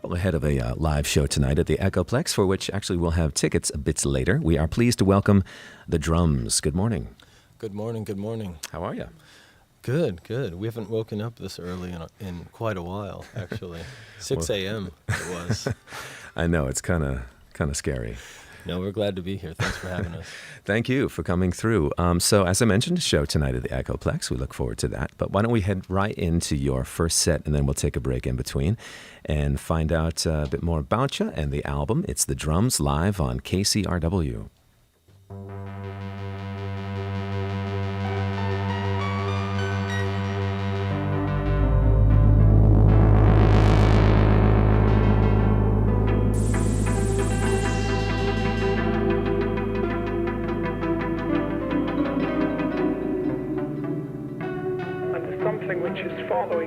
Well, ahead of a live show tonight at the Echoplex, for which actually we'll have tickets a bit later, we are pleased to welcome the Drums. Good morning. Good morning, good morning. How are you? Good, good. We haven't woken up this early in quite a while, actually. 6 a.m. it was. I know, it's kind of scary. No, we're glad to be here. Thanks for having us. Thank you for coming through. So as I mentioned, a show tonight at the Echoplex. We look forward to that. But why don't we head right into your first set, and then we'll take a break in between and find out a bit more about you and the album. It's The Drums live on KCRW.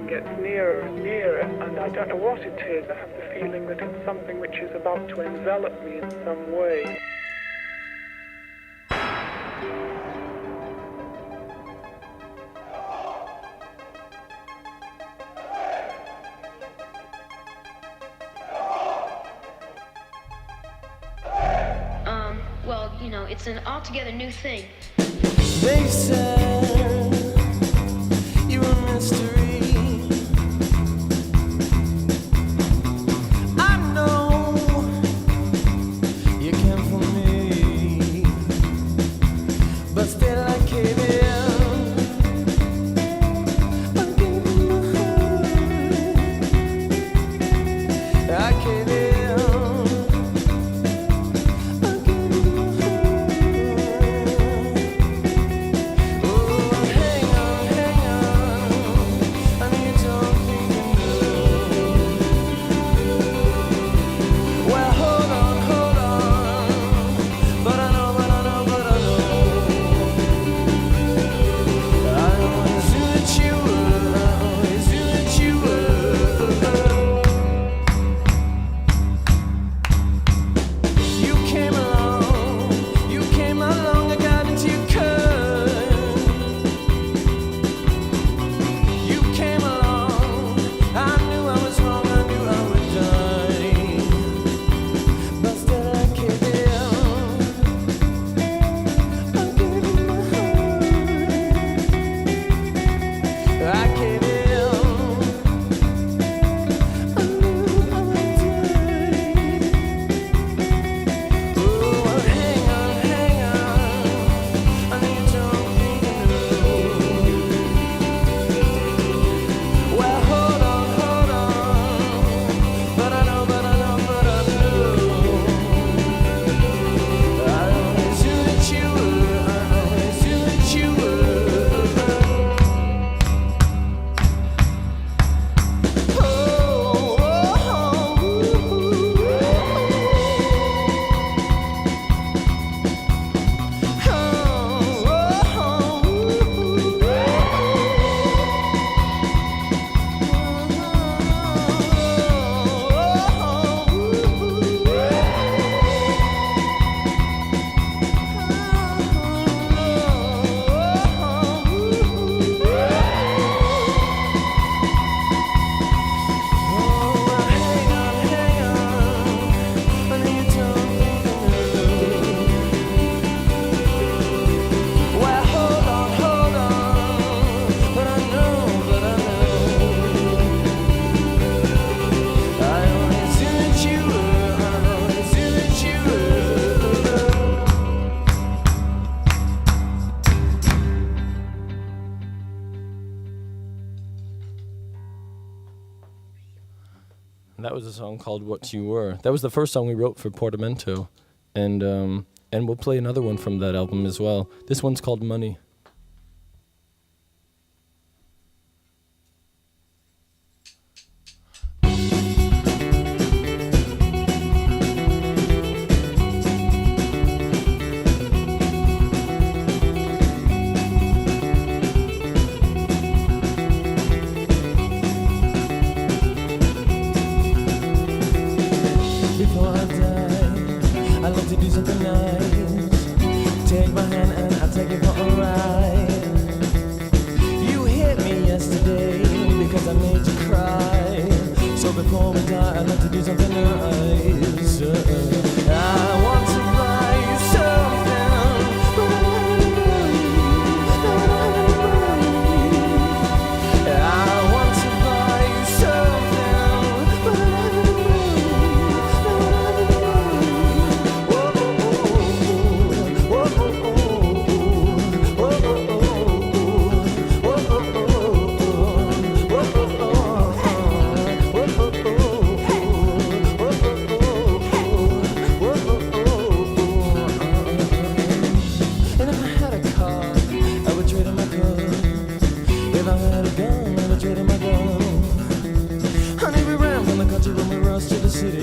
Gets nearer and nearer, and I don't know what it is. I have the feeling that it's something which is about to envelop me in some way. Well, you know, it's an altogether new thing. They said you were a mystery. That was a song called What You Were. That was the first song we wrote for Portamento, and we'll play another one from that album as well. This one's called Money. Before I die, I love to do something nice. Take my hand and I'll take it for a ride. before we die, I'd like to do something nice. I want to buy you something, but I don't have any money. I want to buy you something, but I don't have any money. Whoa, whoa, whoa, whoa, whoa, and if I had a car, I would trade in my car. If I had a gun, I would trade in my gun. Honey, we ran from the country when we rushed to the city.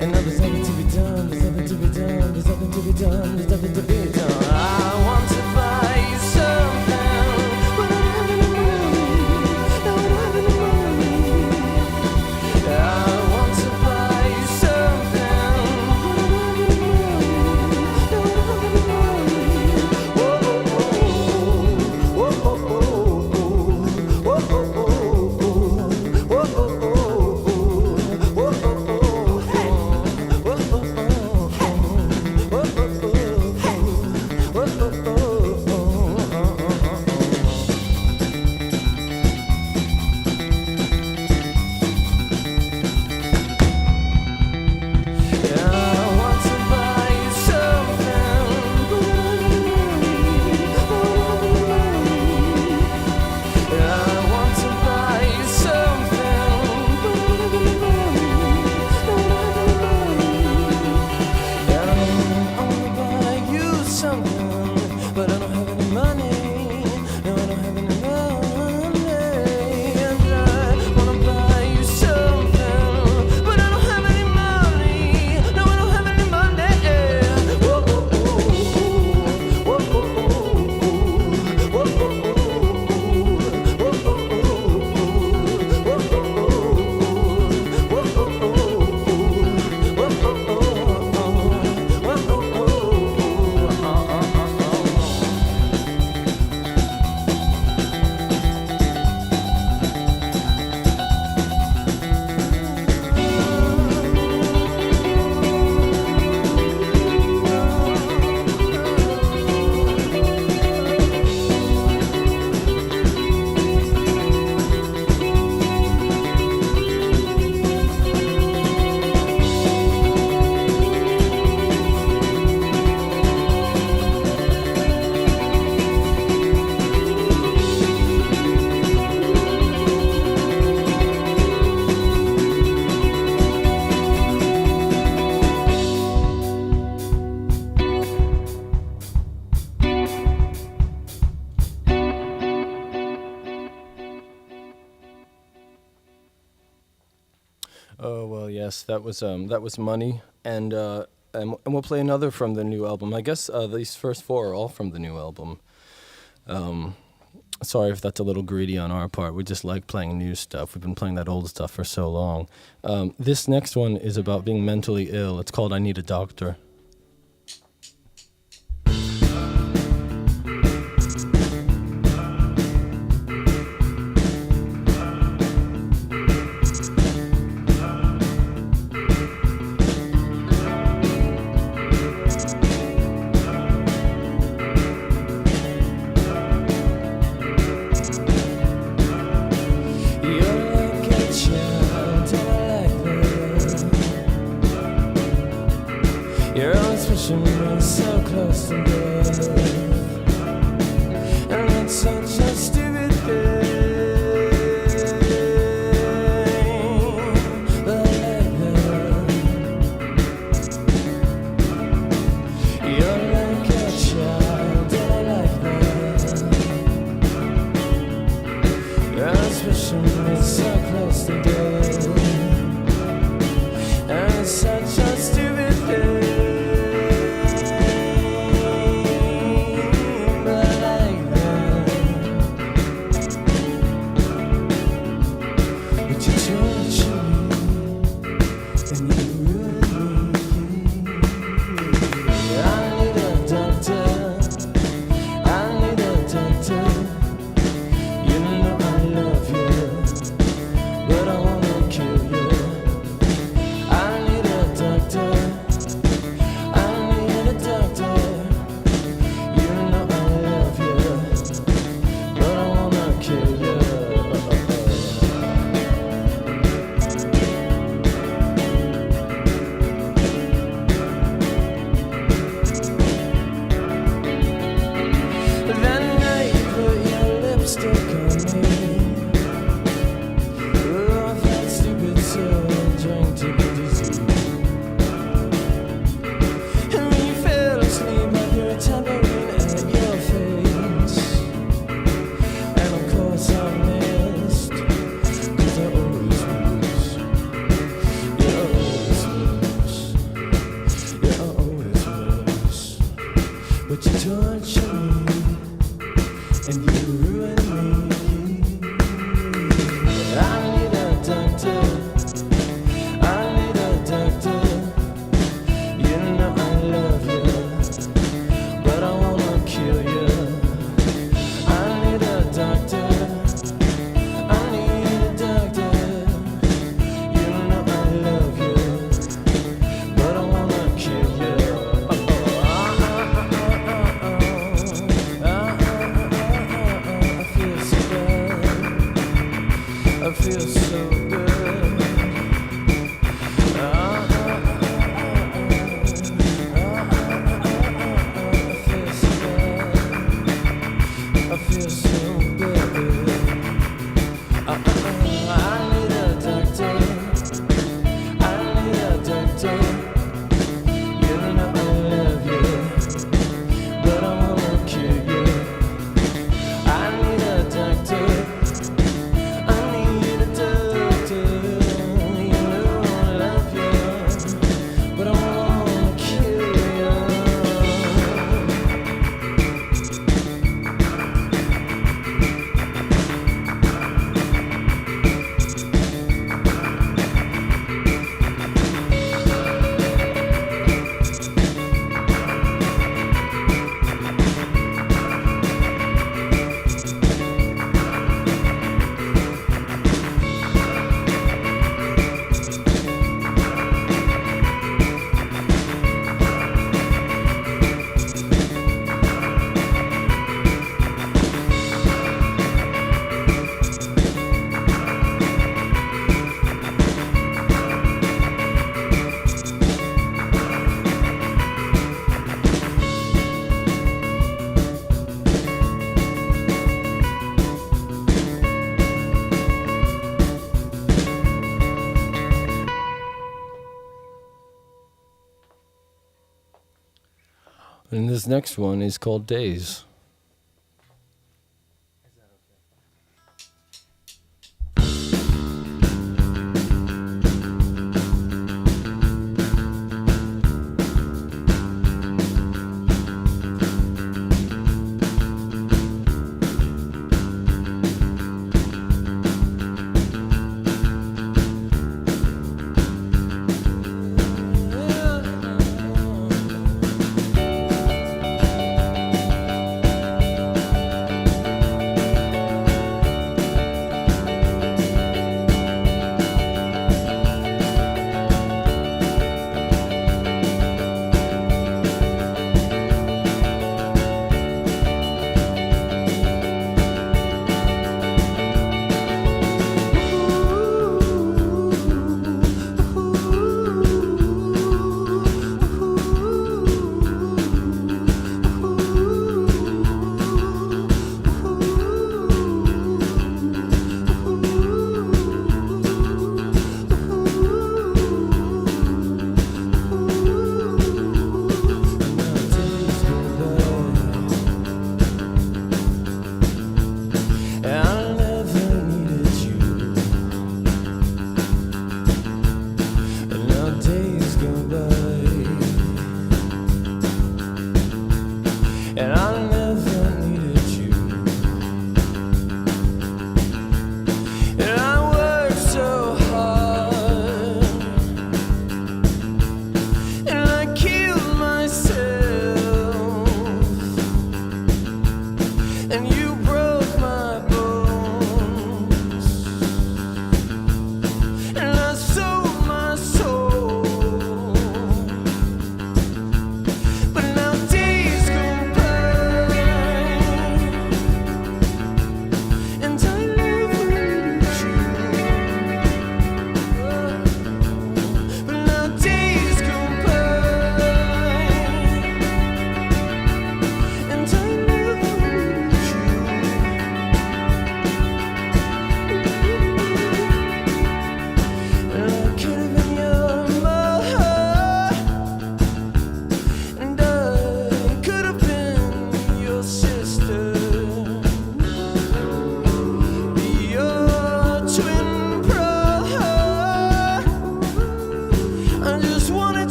And now there's nothing to be done, there's nothing to be done, there's nothing to be done, there's nothing to be done. I want to buy you something, but I don't have any money. No, I don't have any money. I want to buy you something, but I don't have any money. No, I don't have any money. Whoa, whoa, whoa, whoa, whoa, whoa, whoa, whoa, Oh well, yes, that was Money, and we'll play another from the new album. I guess these first four are all from the new album. Sorry if that's a little greedy on our part. We just like playing new stuff. We've been playing that old stuff for so long. This next one is about being mentally ill. It's called I Need a Doctor. You're always pushing me so close to death, and it's such a stupid thing, but I like that. You're like a child, and I like that. You're always pushing me so close to death, and it's such a stupid thing. And this next one is called Days.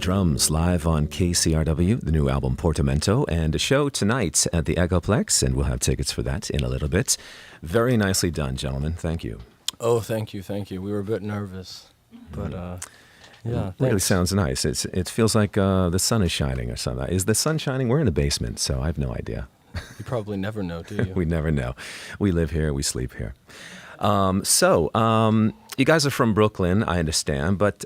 drums live on KCRW, the new album Portamento, and a show tonight at the Echoplex, and we'll have tickets for that in a little bit. Very nicely done, gentlemen. Thank you. Oh, thank you. We were a bit nervous, but yeah, Really thanks. sounds nice. It feels like the sun is shining or something. Is the sun shining? We're in the basement, so I have no idea. You probably never know, do you? We never know. We live here, we sleep here. You guys are from Brooklyn, I understand, but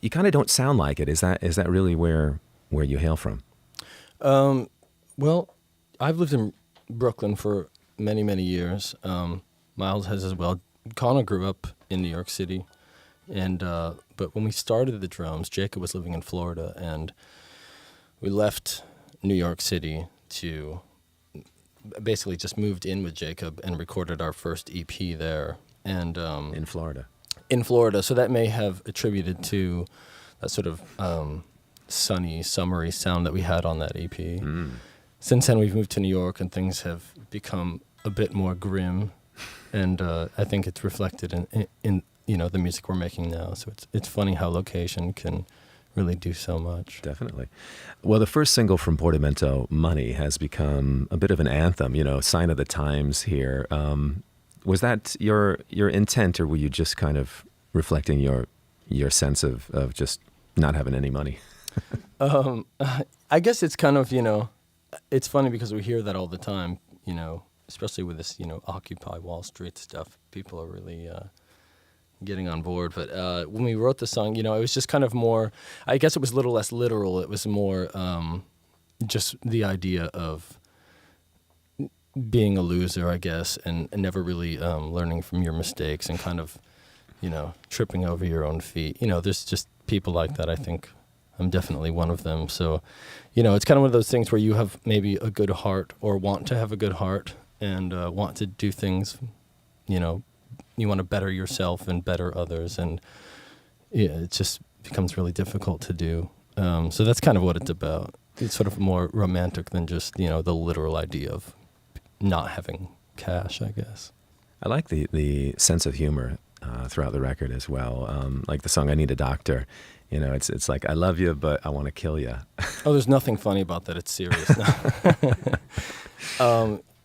you kind of don't sound like it. Is that really where you hail from? Well, I've lived in Brooklyn for many, many years. Miles has as well. Connor grew up in New York City, and but when we started the drums, Jacob was living in Florida, and we left New York City to basically just moved in with Jacob and recorded our first EP there, and In Florida. in Florida. So that may have attributed to that sort of sunny, summery sound that we had on that EP. Since then, we've moved to New York, and things have become a bit more grim, and I think it's reflected in the music we're making now. So it's funny how location can really do so much. Definitely. Well, the first single from Portamento, Money, has become a bit of an anthem, sign of the times here. Was that your intent, or were you just kind of reflecting your sense of just not having any money? I guess it's kind of, it's funny because we hear that all the time, especially with this, Occupy Wall Street stuff. People are really getting on board. But when we wrote the song, it was just kind of more, I guess it was a little less literal. It was more just the idea of being a loser, I guess, and never really learning from your mistakes and kind of, tripping over your own feet. There's just people like that. I think I'm definitely one of them. So, it's kind of one of those things where you have maybe a good heart or want to have a good heart and want to do things, you want to better yourself and better others. And it just becomes really difficult to do. So that's kind of what it's about. It's sort of more romantic than just, the literal idea of not having cash, I guess. I like the sense of humor throughout the record as well. Like the song "I Need a Doctor," it's like I love you, but I want to kill you. Oh, there's nothing funny about that. It's serious.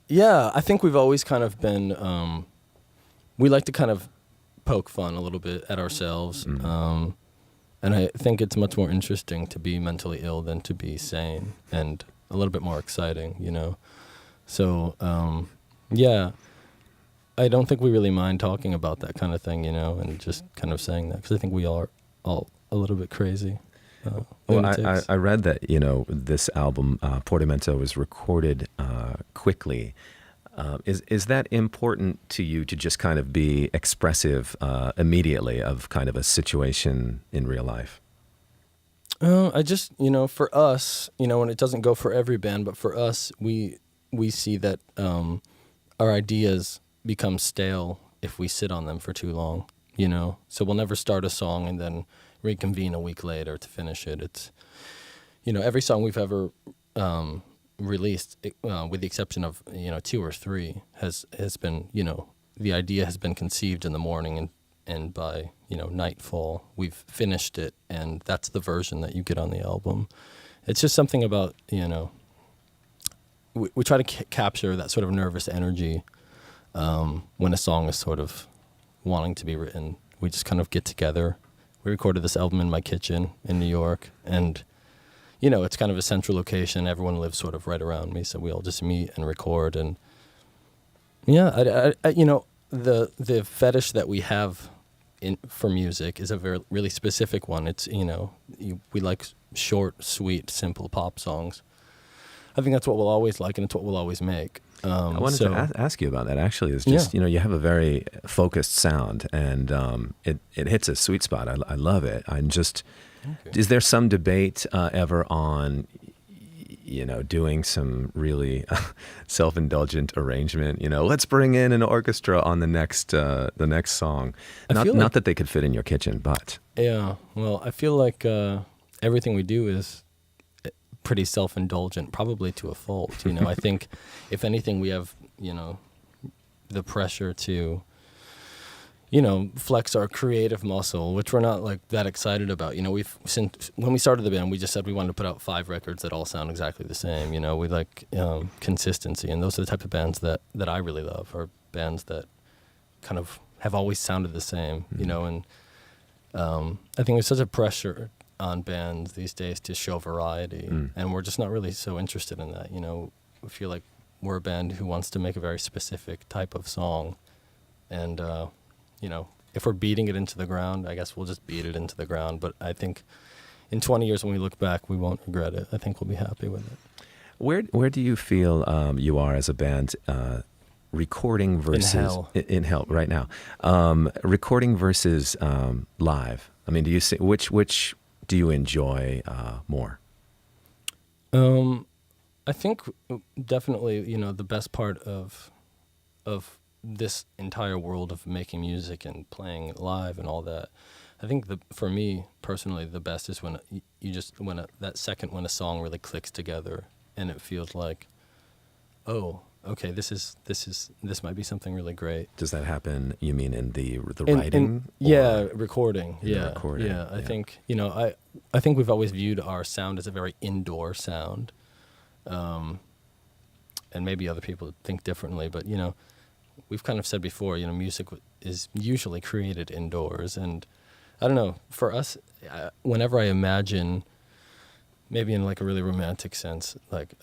Yeah, I think we've always kind of been. We like to kind of poke fun a little bit at ourselves, and I think it's much more interesting to be mentally ill than to be sane, and a little bit more exciting, So, yeah, I don't think we really mind talking about that kind of thing, and just kind of saying that, because I think we are all a little bit crazy. Well, I read that, this album, Portamento, was recorded quickly. Is that important to you to just kind of be expressive immediately of kind of a situation in real life? I just, for us, and it doesn't go for every band, but for us, we see that our ideas become stale if we sit on them for too long, So we'll never start a song and then reconvene a week later to finish it. It's, every song we've ever released, with the exception of, 2 or 3, has been, the idea has been conceived in the morning and by, nightfall, we've finished it, and that's the version that you get on the album. It's just something about, we try to capture that sort of nervous energy when a song is sort of wanting to be written. We just kind of get together. We recorded this album in my kitchen in New York, and, it's kind of a central location. Everyone lives sort of right around me, so we all just meet and record. And, yeah, the fetish that we have for music is a really specific one. It's, we like short, sweet, simple pop songs. I think that's what we'll always like, and it's what we'll always make. I wanted to ask you about that, actually. It's just, you have a very focused sound, and it hits a sweet spot. I love it. I'm just, is there some debate ever on, doing some really self-indulgent arrangement? Let's bring in an orchestra on the next song. Not that they could fit in your kitchen, but. Yeah, well, I feel like everything we do is pretty self-indulgent, probably to a fault. I think if anything, we have, the pressure to, flex our creative muscle, which we're not like that excited about. Since when we started the band, we just said we wanted to put out 5 records that all sound exactly the same. We like consistency, and those are the type of bands that I really love, are bands that kind of have always sounded the same. And I think there's such a pressure on bands these days to show variety, and we're just not really so interested in that. We feel like we're a band who wants to make a very specific type of song, and if we're beating it into the ground, I guess we'll just beat it into the ground. But I think in 20 years when we look back, we won't regret it. I think we'll be happy with it. Where do you feel you are as a band, recording versus in hell right now? Recording versus live. I mean, do you see which do you enjoy more? I think definitely, the best part of this entire world of making music and playing live and all that, I think for me personally, the best is when that second when a song really clicks together and it feels like, oh, okay, this might be something really great. Does that happen? You mean in the writing? Recording. Recording. Yeah, I think I think we've always viewed our sound as a very indoor sound, and maybe other people think differently, but we've kind of said before, music is usually created indoors, and I don't know, for us, whenever I imagine, maybe in like a really romantic sense, like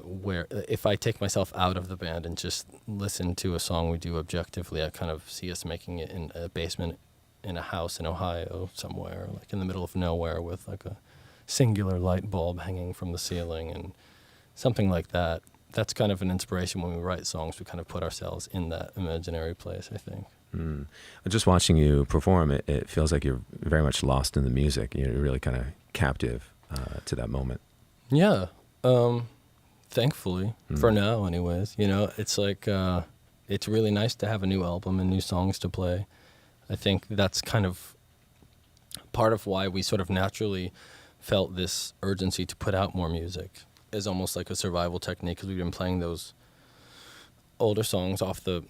where if I take myself out of the band and just listen to a song we do objectively, I kind of see us making it in a basement in a house in Ohio somewhere, like in the middle of nowhere with like a singular light bulb hanging from the ceiling and something like that. That's kind of an inspiration when we write songs. We kind of put ourselves in that imaginary place, I think. Just watching you perform, it feels like you're very much lost in the music. You're really kind of captive to that moment. Yeah. Thankfully, for now anyways. It's like, it's really nice to have a new album and new songs to play. I think that's kind of part of why we sort of naturally felt this urgency to put out more music. Is almost like a survival technique, because we've been playing those older songs off the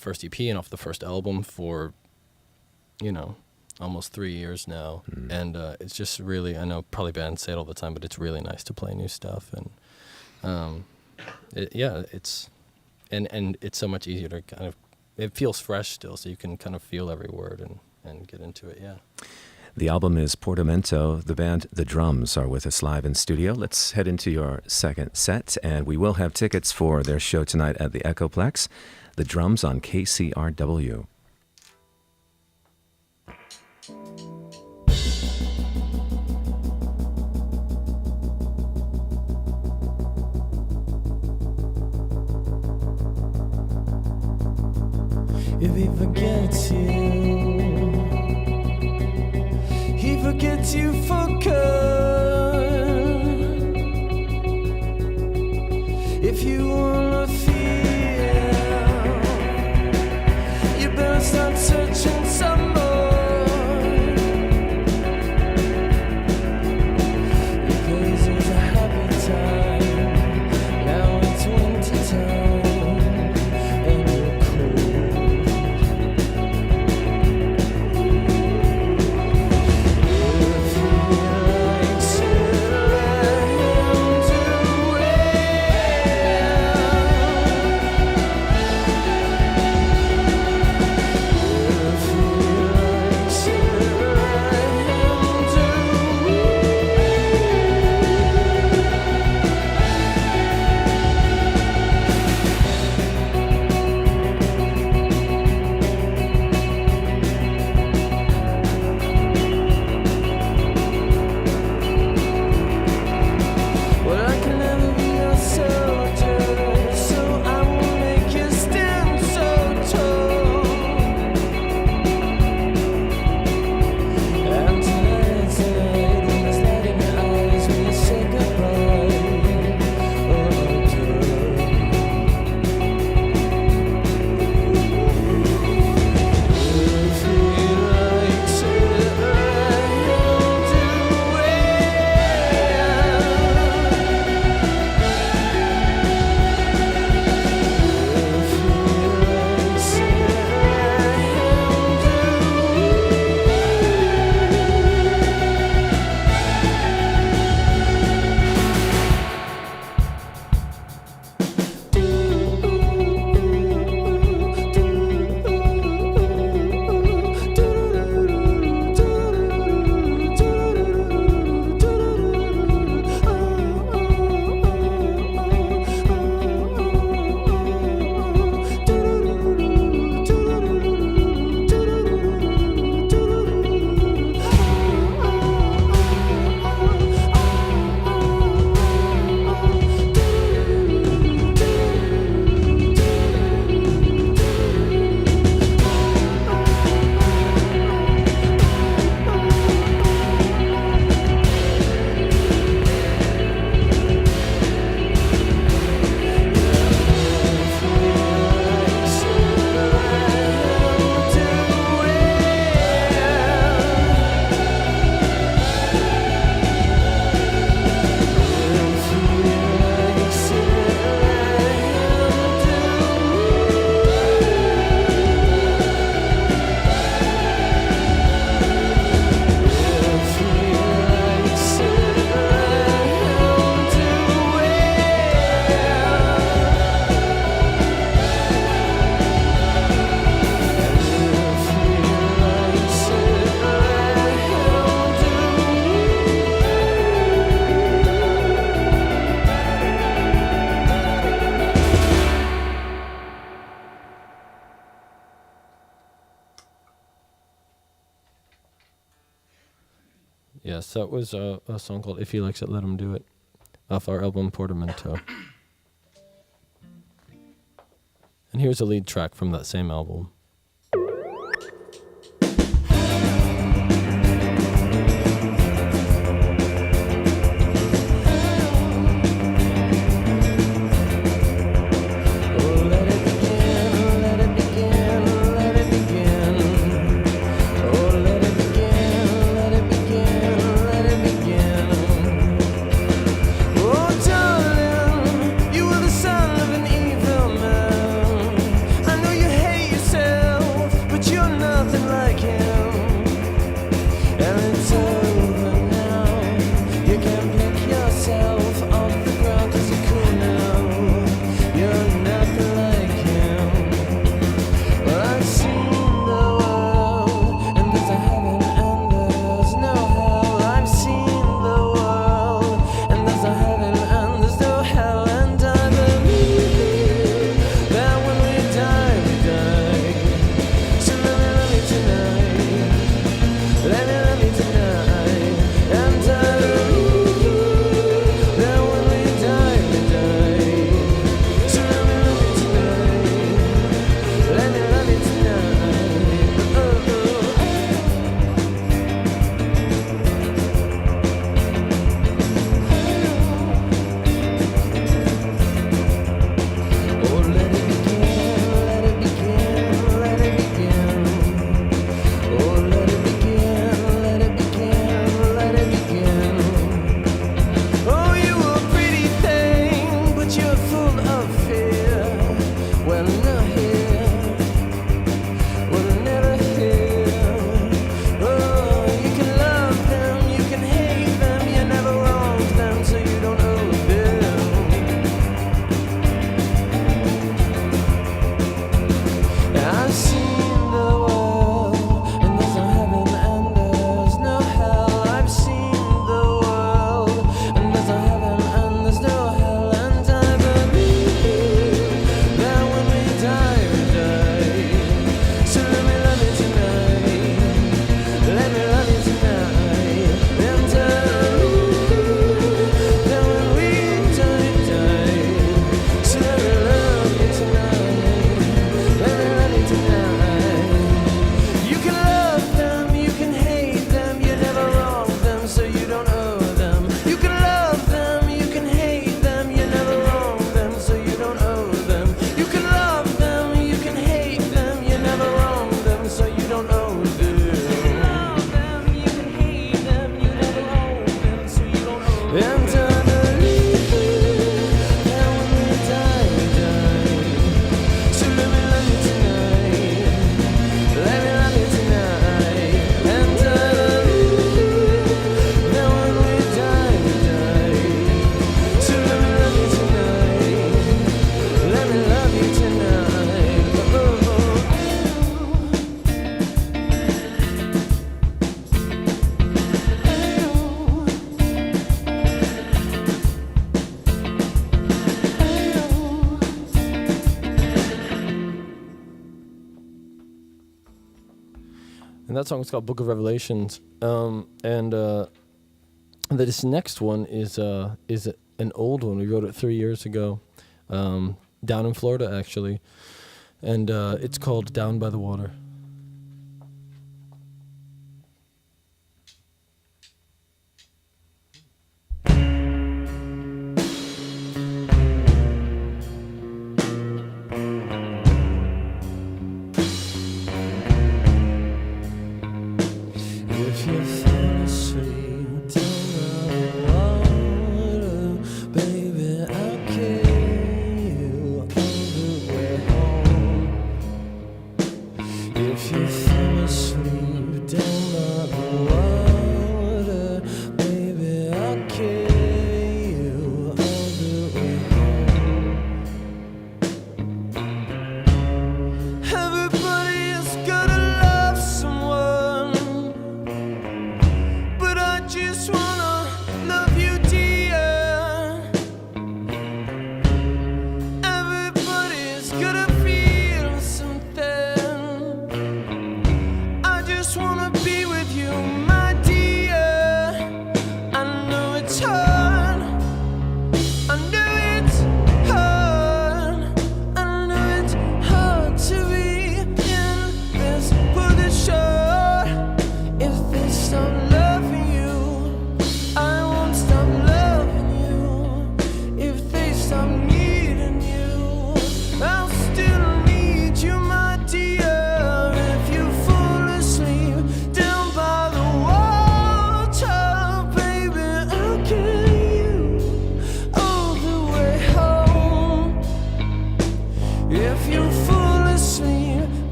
first EP and off the first album for almost 3 years now, and it's just really, I know probably bands say it all the time, but it's really nice to play new stuff, and it's so much easier to kind of, it feels fresh still, so you can kind of feel every word and get into it. The album is Portamento. The band The Drums are with us live in studio. Let's head into your second set, and we will have tickets for their show tonight at the Echoplex. The Drums on KCRW. If he forgets you, he forgets you for good. If you wanna feel, you better start searching some more. Because it's a happy time, now it's winter time, and you're cold. If you Yes, that was a song called If He Likes It, Let Him Do It, off our album Portamento. And here's a lead track from that same album. And that song is called Book of Revelations. This next one is an old one. We wrote it 3 years ago, down in Florida, actually. And it's called Down by the Water. If you fall asleep down the water, baby, I'll carry you all the way home.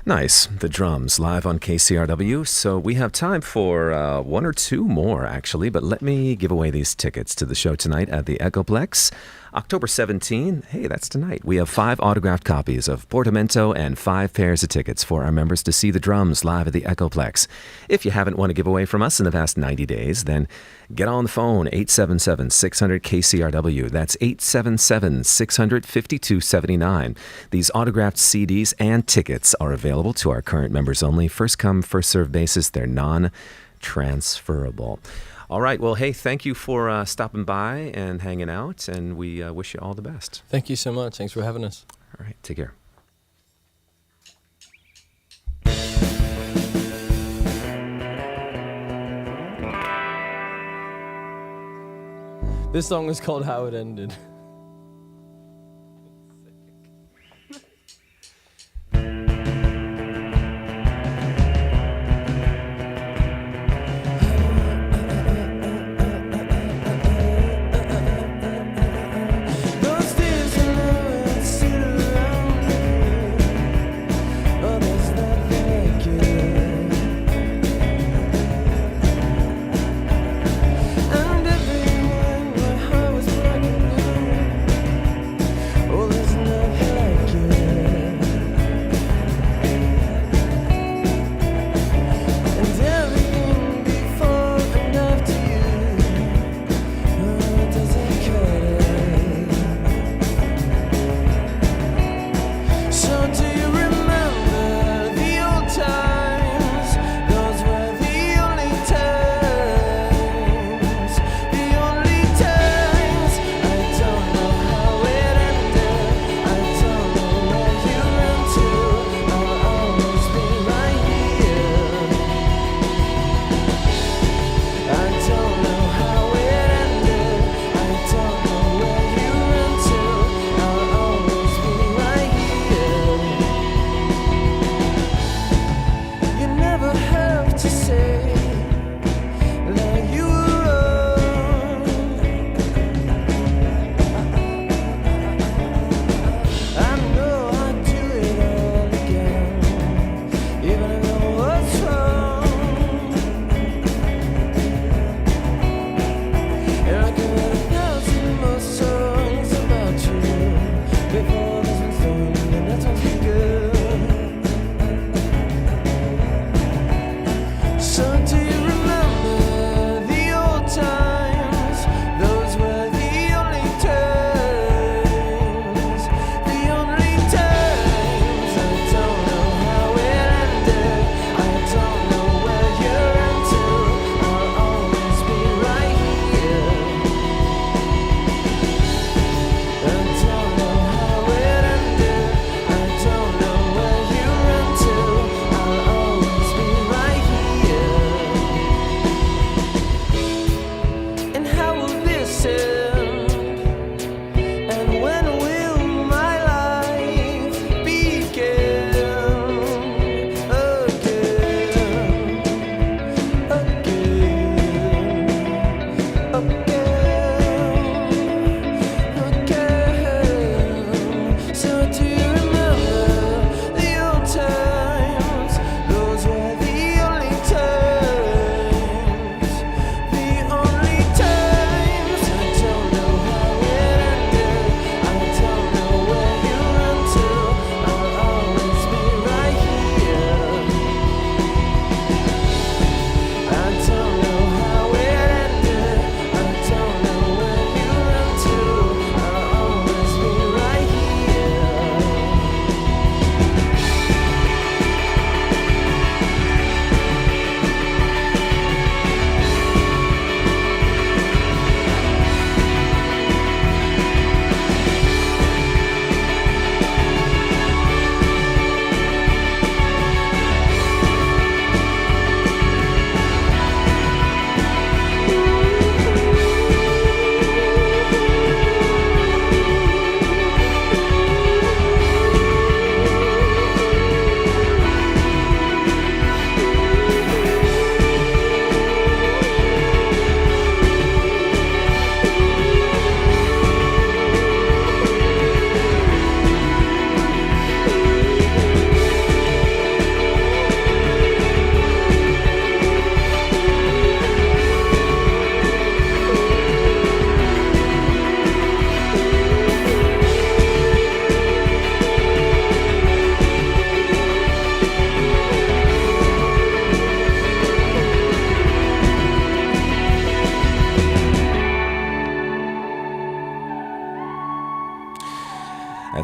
Nice. The Drums live on KCRW. So we have time for one or two more, actually, but let me give away these tickets to the show tonight at the Echoplex. October 17, hey, that's tonight. We have 5 autographed copies of Portamento and 5 pairs of tickets for our members to see the Drums live at the Echoplex. If you haven't won a giveaway from us in the past 90 days, then get on the phone, 877-600-KCRW. That's 877-600-5279. These autographed CDs and tickets are available to our current members only. First come, first served basis. They're non-transferable. All right. Well, hey, thank you for stopping by and hanging out, and we wish you all the best. Thank you so much. Thanks for having us. All right. Take care. This song is called How It Ended. And everyone, my heart was breaking down.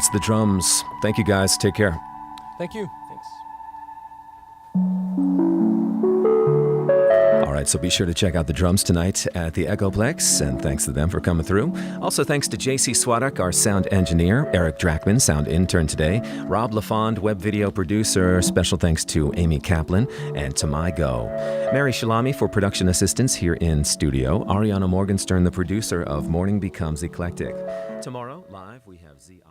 That's the drums. Thank you, guys. Take care. Thank you. Thanks. All right, so be sure to check out the drums tonight at the Echoplex, and thanks to them for coming through. Also, thanks to JC Swaduk, our sound engineer, Eric Drachman, sound intern today, Rob LaFond, web video producer. Special thanks to Amy Kaplan and Tamai Go. Mary Shalami for production assistance here in studio. Ariana Morgenstern, the producer of Morning Becomes Eclectic. Tomorrow, live, we have Z.